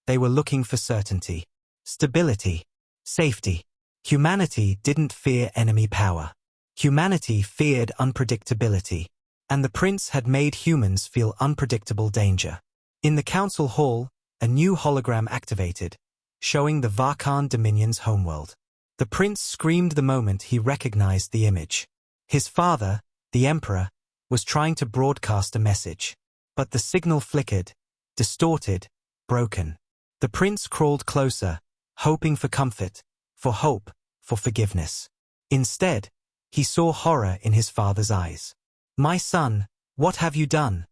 They were looking for certainty, stability, safety. Humanity didn't fear enemy power. Humanity feared unpredictability. And the prince had made humans feel unpredictable danger. In the council hall, a new hologram activated, showing the Varkan Dominion's homeworld. The prince screamed the moment he recognized the image. His father, the emperor, was trying to broadcast a message. But the signal flickered, distorted, broken. The prince crawled closer, hoping for comfort, for hope, for forgiveness. Instead, he saw horror in his father's eyes. My son, what have you done?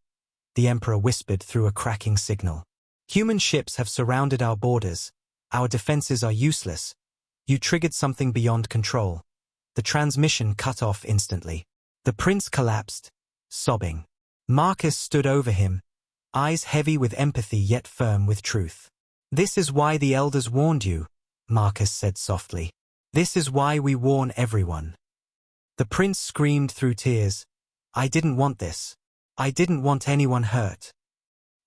The emperor whispered through a cracking signal. Human ships have surrounded our borders. Our defenses are useless. You triggered something beyond control. The transmission cut off instantly. The prince collapsed, sobbing. Marcus stood over him, eyes heavy with empathy yet firm with truth. This is why the elders warned you, Marcus said softly. This is why we warn everyone. The prince screamed through tears. I didn't want this. I didn't want anyone hurt.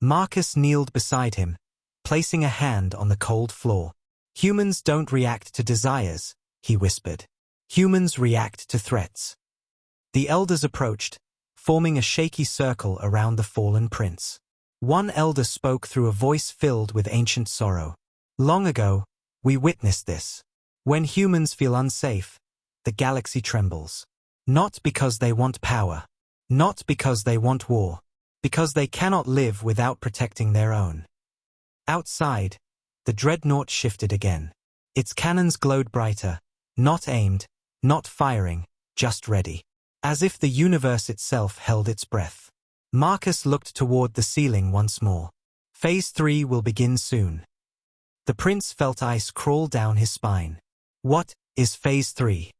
Marcus kneeled beside him, placing a hand on the cold floor. Humans don't react to desires, he whispered. Humans react to threats. The elders approached, forming a shaky circle around the fallen prince. One elder spoke through a voice filled with ancient sorrow. Long ago, we witnessed this. When humans feel unsafe, the galaxy trembles. Not because they want power. Not because they want war. Because they cannot live without protecting their own. Outside, the dreadnought shifted again. Its cannons glowed brighter, not aimed, not firing, just ready. As if the universe itself held its breath. Marcus looked toward the ceiling once more. Phase 3 will begin soon. The prince felt ice crawl down his spine. What is Phase 3?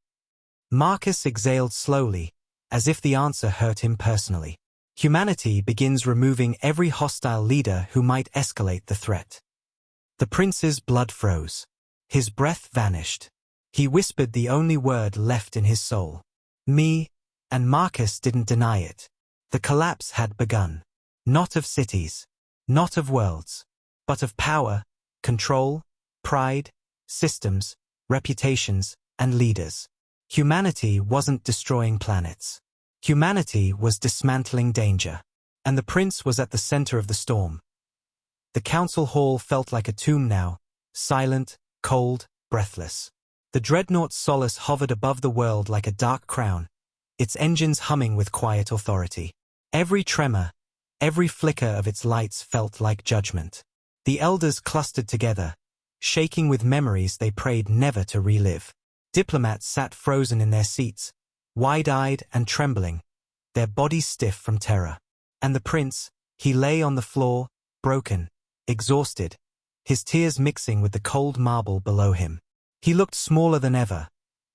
Marcus exhaled slowly, as if the answer hurt him personally. Humanity begins removing every hostile leader who might escalate the threat. The prince's blood froze. His breath vanished. He whispered the only word left in his soul. Me, and Marcus didn't deny it. The collapse had begun. Not of cities, not of worlds, but of power, control, pride, systems, reputations, and leaders. Humanity wasn't destroying planets. Humanity was dismantling danger. And the prince was at the center of the storm. The council hall felt like a tomb now, silent, cold, breathless. The dreadnought's solace hovered above the world like a dark crown, its engines humming with quiet authority. Every tremor, every flicker of its lights felt like judgment. The elders clustered together, shaking with memories they prayed never to relive. Diplomats sat frozen in their seats, wide-eyed and trembling, their bodies stiff from terror. And the prince, he lay on the floor, broken, exhausted, his tears mixing with the cold marble below him. He looked smaller than ever,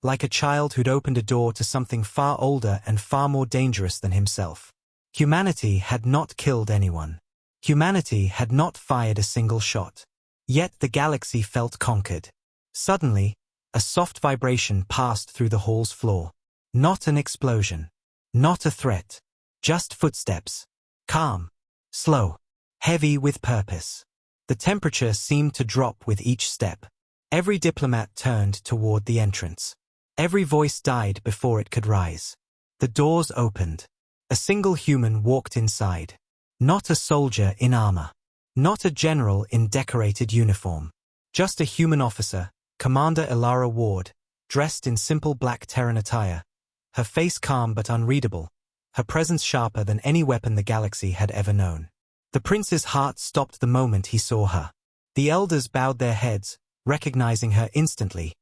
like a child who'd opened a door to something far older and far more dangerous than himself. Humanity had not killed anyone. Humanity had not fired a single shot. Yet the galaxy felt conquered. Suddenly, a soft vibration passed through the hall's floor. Not an explosion. Not a threat. Just footsteps. Calm. Slow. Heavy with purpose. The temperature seemed to drop with each step. Every diplomat turned toward the entrance. Every voice died before it could rise. The doors opened. A single human walked inside. Not a soldier in armor. Not a general in decorated uniform. Just a human officer, Commander Elara Ward, dressed in simple black Terran attire. Her face calm but unreadable. Her presence sharper than any weapon the galaxy had ever known. The prince's heart stopped the moment he saw her. The elders bowed their heads, recognizing her instantly.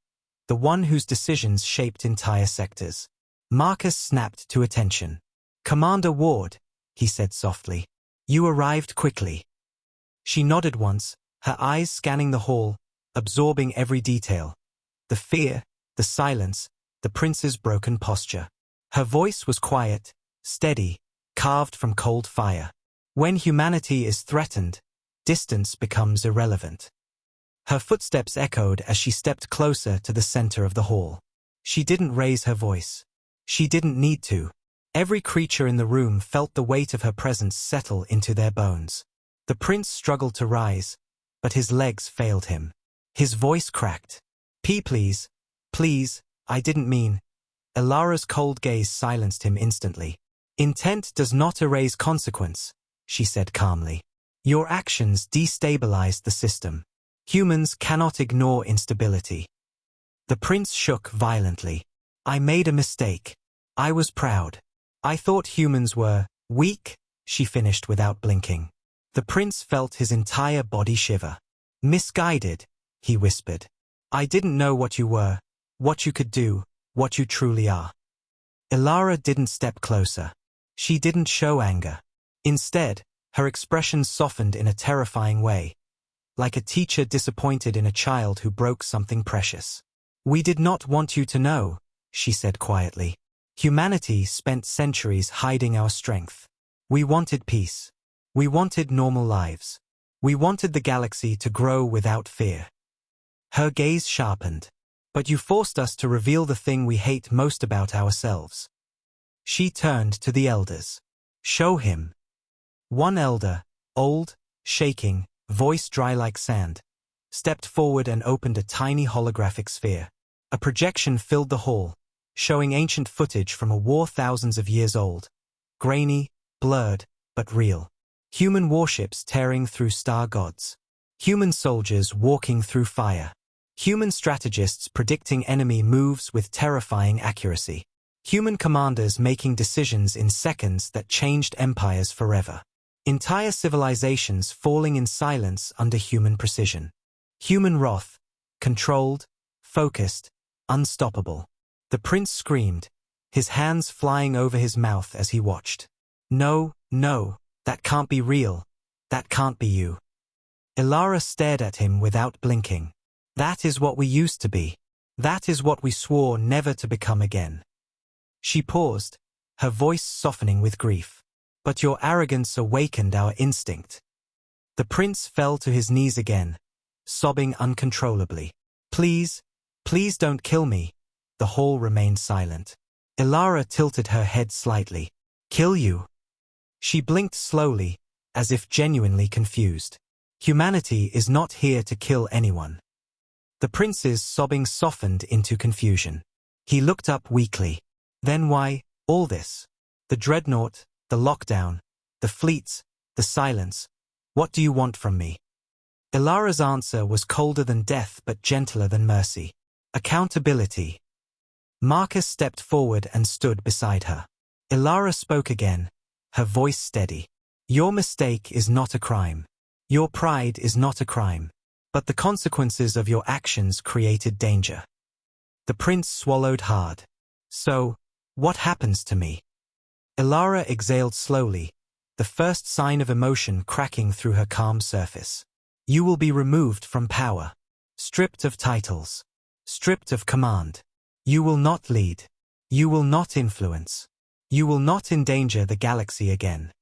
The one whose decisions shaped entire sectors. Marcus snapped to attention. "Commander Ward," he said softly. "You arrived quickly." She nodded once, her eyes scanning the hall, absorbing every detail. The fear, the silence, the prince's broken posture. Her voice was quiet, steady, carved from cold fire. When humanity is threatened, distance becomes irrelevant. Her footsteps echoed as she stepped closer to the center of the hall. She didn't raise her voice. She didn't need to. Every creature in the room felt the weight of her presence settle into their bones. The prince struggled to rise, but his legs failed him. His voice cracked. Please, please, I didn't mean." Elara's cold gaze silenced him instantly. "Intent does not erase consequence," she said calmly. "Your actions destabilized the system. Humans cannot ignore instability." The prince shook violently. "I made a mistake. I was proud. I thought humans were weak," she finished without blinking. The prince felt his entire body shiver. "Misguided," he whispered. "I didn't know what you were, what you could do, what you truly are." Elara didn't step closer. She didn't show anger. Instead, her expression softened in a terrifying way, like a teacher disappointed in a child who broke something precious. "We did not want you to know," she said quietly. "Humanity spent centuries hiding our strength. We wanted peace. We wanted normal lives. We wanted the galaxy to grow without fear." Her gaze sharpened. "But you forced us to reveal the thing we hate most about ourselves." She turned to the elders. "Show him." One elder, old, shaking, voice dry like sand, stepped forward and opened a tiny holographic sphere. A projection filled the hall, showing ancient footage from a war thousands of years old. Grainy, blurred, but real. Human warships tearing through star gods. Human soldiers walking through fire. Human strategists predicting enemy moves with terrifying accuracy. Human commanders making decisions in seconds that changed empires forever. Entire civilizations falling in silence under human precision. Human wrath, controlled, focused, unstoppable. The prince screamed, his hands flying over his mouth as he watched. "No, no, that can't be real. That can't be you." Elara stared at him without blinking. "That is what we used to be. That is what we swore never to become again." She paused, her voice softening with grief. "But your arrogance awakened our instinct." The prince fell to his knees again, sobbing uncontrollably. "Please, please don't kill me." The hall remained silent. Elara tilted her head slightly. "Kill you?" She blinked slowly, as if genuinely confused. "Humanity is not here to kill anyone." The prince's sobbing softened into confusion. He looked up weakly. "Then why all this? The dreadnought, the lockdown, the fleets, the silence. What do you want from me?" Elara's answer was colder than death but gentler than mercy. "Accountability." Marcus stepped forward and stood beside her. Elara spoke again, her voice steady. "Your mistake is not a crime. Your pride is not a crime. But the consequences of your actions created danger." The prince swallowed hard. "So, what happens to me?" Elara exhaled slowly, the first sign of emotion cracking through her calm surface. "You will be removed from power. Stripped of titles. Stripped of command. You will not lead. You will not influence. You will not endanger the galaxy again."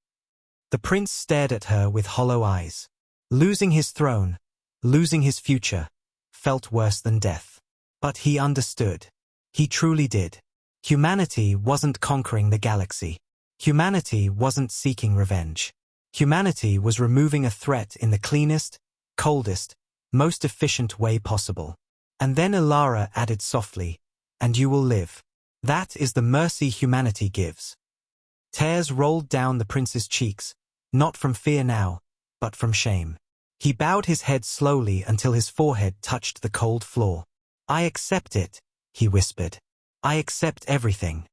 The prince stared at her with hollow eyes. Losing his throne, losing his future, felt worse than death. But he understood. He truly did. Humanity wasn't conquering the galaxy. Humanity wasn't seeking revenge. Humanity was removing a threat in the cleanest, coldest, most efficient way possible. And then Elara added softly, "And you will live." That is the mercy humanity gives. Tears rolled down the prince's cheeks, not from fear now, but from shame. He bowed his head slowly until his forehead touched the cold floor. I accept it, he whispered. I accept everything.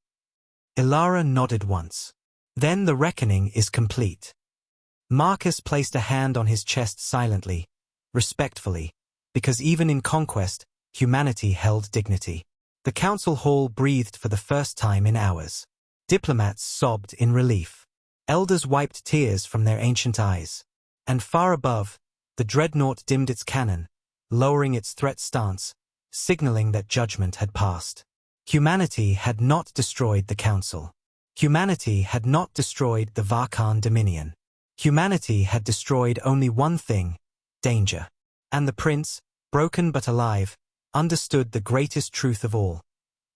Ilara nodded once. Then the reckoning is complete. Marcus placed a hand on his chest silently, respectfully, because even in conquest, humanity held dignity. The council hall breathed for the first time in hours. Diplomats sobbed in relief. Elders wiped tears from their ancient eyes. And far above, the dreadnought dimmed its cannon, lowering its threat stance, signaling that judgment had passed. Humanity had not destroyed the council. Humanity had not destroyed the Varkan dominion. Humanity had destroyed only one thing: danger. And the prince, broken but alive, understood the greatest truth of all.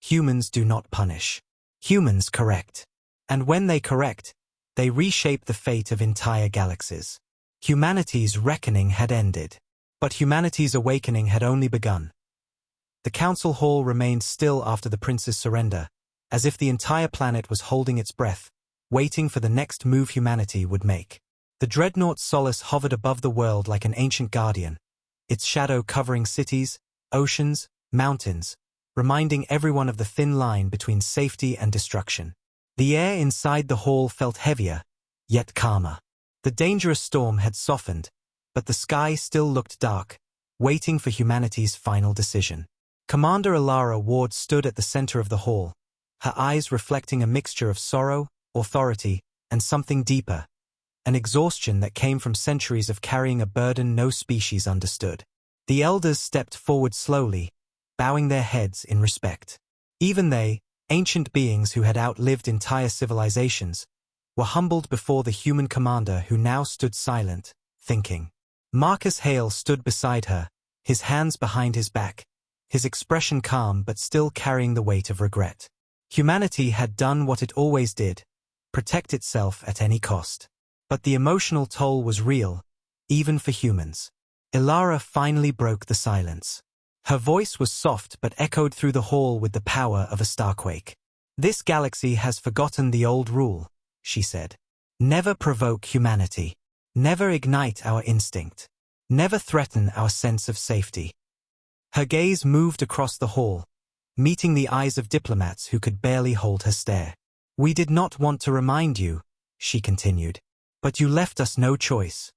Humans do not punish. Humans correct. And when they correct, they reshape the fate of entire galaxies. Humanity's reckoning had ended. But humanity's awakening had only begun. The council hall remained still after the prince's surrender, as if the entire planet was holding its breath, waiting for the next move humanity would make. The dreadnought Solace hovered above the world like an ancient guardian, its shadow covering cities, oceans, mountains, reminding everyone of the thin line between safety and destruction. The air inside the hall felt heavier, yet calmer. The dangerous storm had softened, but the sky still looked dark, waiting for humanity's final decision. Commander Ilara Ward stood at the center of the hall, her eyes reflecting a mixture of sorrow, authority, and something deeper, an exhaustion that came from centuries of carrying a burden no species understood. The elders stepped forward slowly, bowing their heads in respect. Even they, ancient beings who had outlived entire civilizations, were humbled before the human commander who now stood silent, thinking. Marcus Hale stood beside her, his hands behind his back, his expression calm but still carrying the weight of regret. Humanity had done what it always did, protect itself at any cost. But the emotional toll was real, even for humans. Ilara finally broke the silence. Her voice was soft but echoed through the hall with the power of a starquake. This galaxy has forgotten the old rule, she said. Never provoke humanity. Never ignite our instinct. Never threaten our sense of safety. Her gaze moved across the hall, meeting the eyes of diplomats who could barely hold her stare. We did not want to remind you, she continued. But you left us no choice.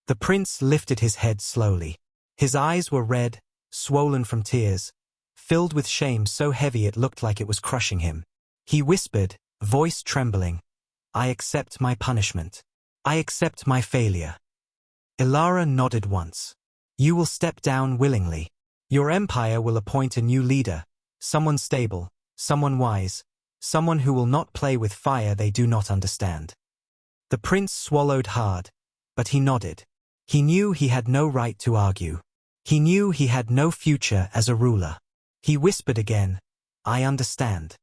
The prince lifted his head slowly. His eyes were red, swollen from tears, filled with shame so heavy it looked like it was crushing him. He whispered, voice trembling, I accept my punishment. I accept my failure. Ilara nodded once. You will step down willingly. Your empire will appoint a new leader, someone stable, someone wise, someone who will not play with fire they do not understand. The prince swallowed hard, but he nodded. He knew he had no right to argue. He knew he had no future as a ruler. He whispered again, I understand.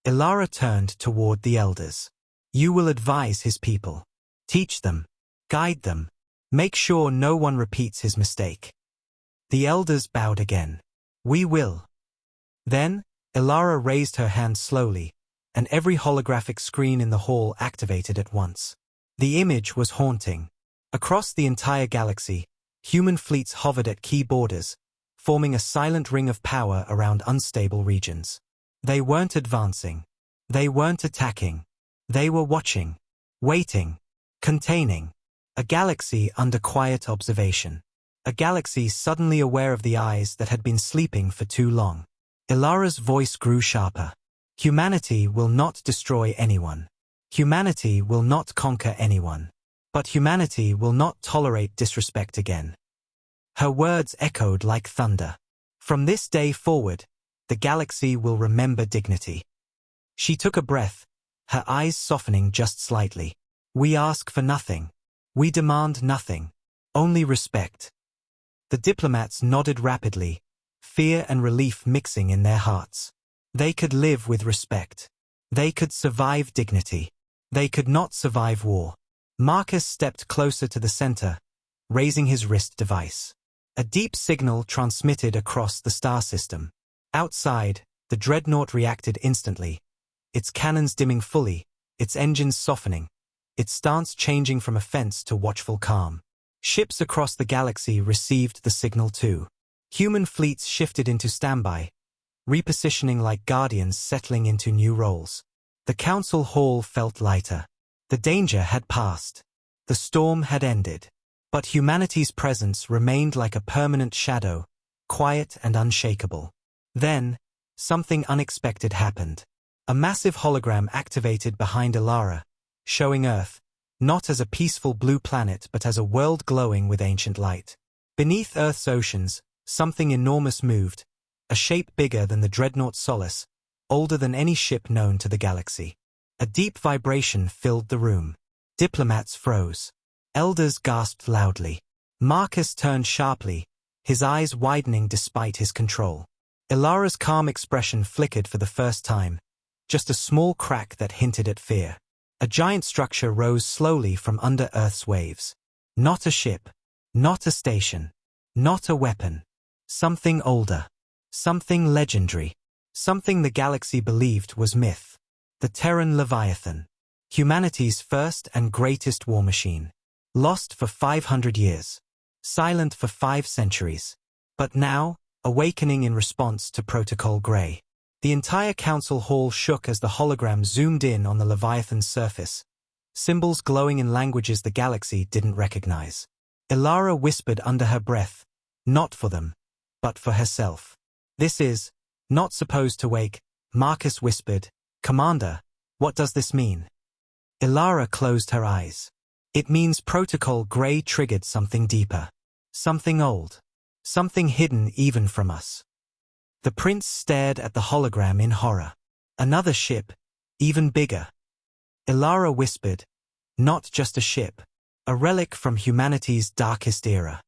Ilara turned toward the elders. You will advise his people. Teach them. Guide them. Make sure no one repeats his mistake. The elders bowed again. We will. Then, Ilara raised her hand slowly, and every holographic screen in the hall activated at once. The image was haunting. Across the entire galaxy, human fleets hovered at key borders, forming a silent ring of power around unstable regions. They weren't advancing. They weren't attacking. They were watching, waiting, containing. A galaxy under quiet observation. A galaxy suddenly aware of the eyes that had been sleeping for too long. Ilara's voice grew sharper. Humanity will not destroy anyone. Humanity will not conquer anyone. But humanity will not tolerate disrespect again. Her words echoed like thunder. From this day forward, the galaxy will remember dignity. She took a breath, her eyes softening just slightly. We ask for nothing. We demand nothing. Only respect. The diplomats nodded rapidly, fear and relief mixing in their hearts. They could live with respect. They could survive dignity. They could not survive war. Marcus stepped closer to the center, raising his wrist device. A deep signal transmitted across the star system. Outside, The dreadnought reacted instantly, its cannons dimming fully, its engines softening, its stance changing from offense to watchful calm. Ships across the galaxy received the signal too. Human fleets shifted into standby, repositioning like guardians settling into new roles. The council hall felt lighter. The danger had passed. The storm had ended. But humanity's presence remained like a permanent shadow, quiet and unshakable. Then, something unexpected happened. A massive hologram activated behind Ilara, showing Earth, not as a peaceful blue planet but as a world glowing with ancient light. Beneath Earth's oceans, something enormous moved, a shape bigger than the dreadnought Solace, older than any ship known to the galaxy. A deep vibration filled the room. Diplomats froze. Elders gasped loudly. Marcus turned sharply, his eyes widening despite his control. Ilara's calm expression flickered for the first time, just a small crack that hinted at fear. A giant structure rose slowly from under Earth's waves. Not a ship, not a station, not a weapon. Something older. Something legendary. Something the galaxy believed was myth. The Terran Leviathan. Humanity's first and greatest war machine. Lost for 500 years. Silent for 5 centuries. But now, awakening in response to Protocol Grey. The entire council hall shook as the hologram zoomed in on the Leviathan's surface, symbols glowing in languages the galaxy didn't recognize. Ilara whispered under her breath, not for them, but for herself. This is not supposed to wake, Marcus whispered. Commander, what does this mean? Ilara closed her eyes. It means Protocol Grey triggered something deeper. Something old. Something hidden even from us. The prince stared at the hologram in horror. Another ship, even bigger. Ilara whispered, not just a ship, a relic from humanity's darkest era.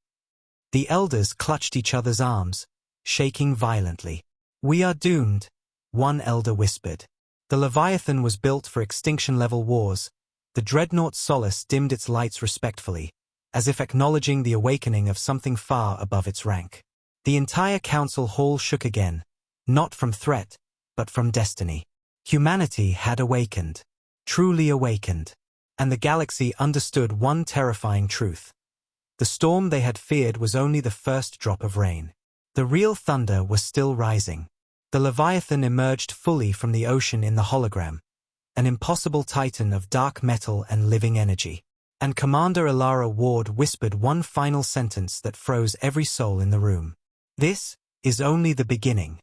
The elders clutched each other's arms, shaking violently. We are doomed, one elder whispered. The Leviathan was built for extinction-level wars. The dreadnought Solace dimmed its lights respectfully, as if acknowledging the awakening of something far above its rank. The entire council hall shook again, not from threat, but from destiny. Humanity had awakened, truly awakened, and the galaxy understood one terrifying truth. The storm they had feared was only the first drop of rain. The real thunder was still rising. The Leviathan emerged fully from the ocean in the hologram, an impossible titan of dark metal and living energy. And Commander Ilara Ward whispered one final sentence that froze every soul in the room. This is only the beginning.